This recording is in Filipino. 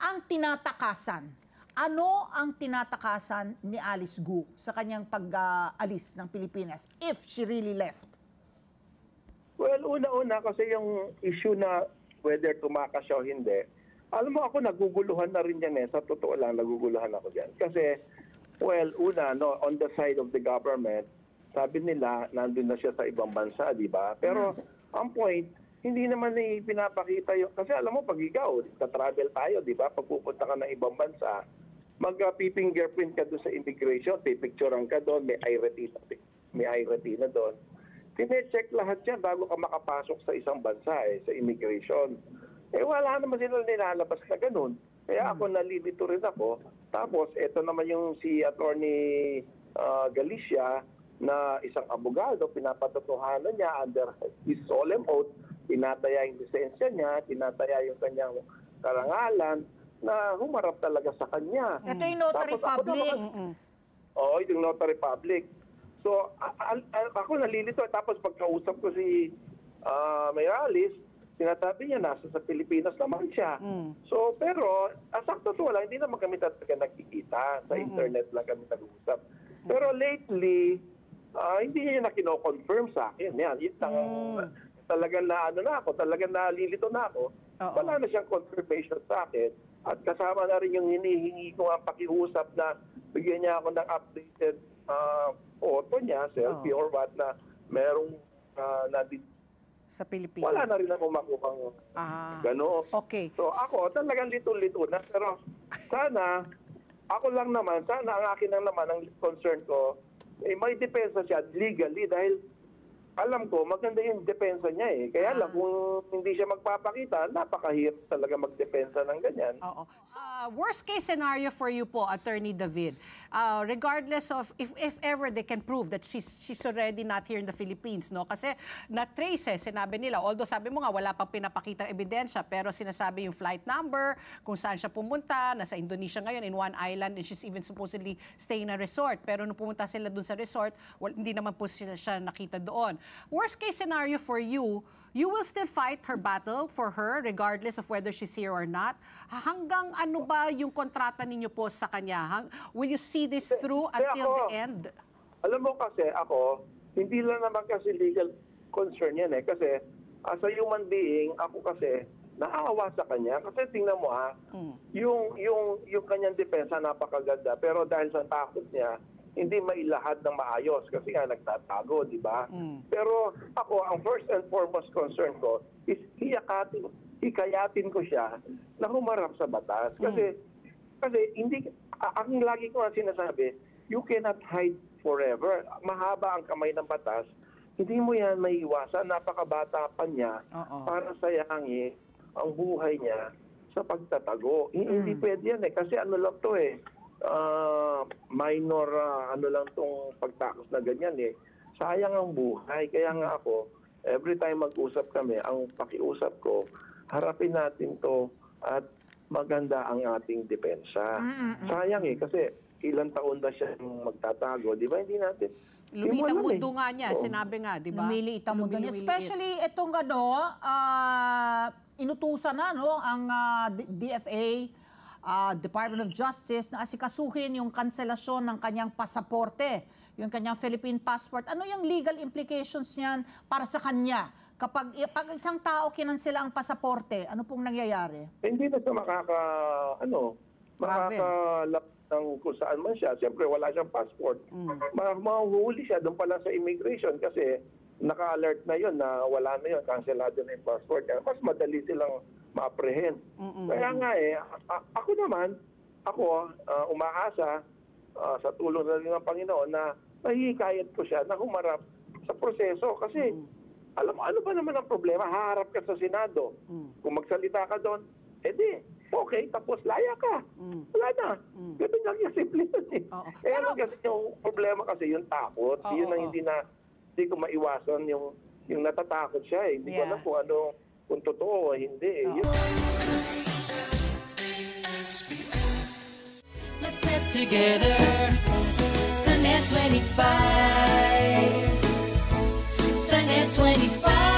ang tinatakasan. Ano ang tinatakasan ni Alice Gu sa kanyang pag-alis ng Pilipinas if she really left? Well, una-una kasi yung issue na whether tumakas siya o hindi, alam mo ako naguguluhan na rin yan eh. Sa totoo lang, naguguluhan ako dyan. Kasi, well, una, no, on the side of the government, sabi nila, nandun na siya sa ibang bansa, di ba? Pero, ang point, hindi naman pinapakita yung... Kasi alam mo, pag ikaw, travel tayo, di ba? Pag pupunta ka ng ibang bansa, mag-fingerprint ka doon sa immigration, pipicturean ka doon, may I-retina doon. Tine-check lahat yan bago ka makapasok sa isang bansa, sa immigration. Wala naman sila nilalabas na ganun. Kaya ako nalilito rin ako. Tapos, eto naman yung si Attorney Galicia na isang abogado, pinapatotohanan niya under his solemn oath, tinataya yung lisensya niya, tinataya yung kanyang karangalan, na humarap talaga sa kanya. Ito yung notary public. Oo, yung notary public. So, ako nalilito. Tapos pagkausap ko si Mayralis, sinasabi niya nasa sa Pilipinas naman siya. So, pero, sakto to wala, hindi naman kami talaga nagkikita. Sa internet lang kami nag-uusap. Pero lately, hindi niya na kino-confirm sa akin. Yan, talagang talagang nalilito na ako. Wala na siyang confirmation sa akin. At kasama na rin yung hinihingi ko ang pakiusap na bigyan niya ako ng updated photo niya, selfie or what, na merong nandito sa Pilipinas. Wala na rin ako makuhang gano'n. Okay. So ako talagang lito-lito na. Pero sana, ako lang naman, sana ang akin lang naman, ang concern ko, may depensa siya legally dahil alam ko, maganda yung depensa niya eh. Kaya lang, kung hindi siya magpapakita, napakahirap talaga magdepensa ng ganyan. Oo. Worst case scenario for you po, Attorney David, regardless of if ever they can prove that she's already not here in the Philippines, no? Kasi na-trace sinabi nila, although sabi mo nga, wala pang pinapakitang ebidensya, pero sinasabi yung flight number, kung saan siya pumunta, nasa Indonesia ngayon, in one island, and she's even supposedly staying in a resort. Pero nung pumunta sila dun sa resort, hindi naman po siya nakita doon. Worst case scenario for you, you will still fight her battle for her regardless of whether she's here or not. Hanggang ano ba yung kontrata ninyo po sa kanya? Will you see this through until the end? Alam mo kasi ako, hindi lang naman kasi legal concern yan eh. Kasi as a human being, ako kasi naawa sa kanya. Kasi tingnan mo yung kanyang depensa napakaganda. Pero dahil sa takot niya, hindi mailahad ng maayos kasi nga nagtatago, di ba? Pero ako, ang first and foremost concern ko is hikayatin ko siya na humarap sa batas. Kasi hindi, ang lagi ko ang sinasabi, you cannot hide forever. Mahaba ang kamay ng batas, hindi mo yan maiiwasan. Napakabata pa niya para sayangin ang buhay niya sa pagtatago. Hindi pwede yan eh. Kasi ano lang to eh, minor ano lang tong pagtakos na ganyan eh. Sayang ang buhay. Kaya nga ako, every time mag-usap kami, ang pakiusap ko, harapin natin to at maganda ang ating depensa. Sayang eh, kasi ilang taon na siya magtatago. Di ba? Hindi natin. Lumitang mundo nga niya, sinabi nga, di ba? Lumiliit ang mundo niya. Especially itong inutusan na ang DFA, Department of Justice na asikasuhin yung kanselasyon ng kanyang pasaporte, yung kanyang Philippine passport. Ano yung legal implications niyan para sa kanya? Pag isang tao kinansela ang pasaporte, ano pong nangyayari? Hindi na siya makakalap ng kung saan man siya. Siyempre, wala siyang passport. Mahuhuli siya doon pala sa immigration kasi naka-alert na yun na wala na yun, kanselado na yung passport. Mas madali silang ma-apprehend. Kaya nga ako naman, umaasa sa tulong na rin ng Panginoon na mahihikayat ko siya na humarap sa proseso. Kasi, alam mo, ano ba naman ang problema? Haharap ka sa Senado. Kung magsalita ka doon, edi, okay, tapos laya ka. Wala na. Ganun lang yung simple yun eh. Pero kasi yung problema kasi yung takot. Yun ang hindi ko maiwasan yung natatakot siya eh. Hindi ko alam kung totoo o hindi. Let's get together. Sunday 25. Sunday 25.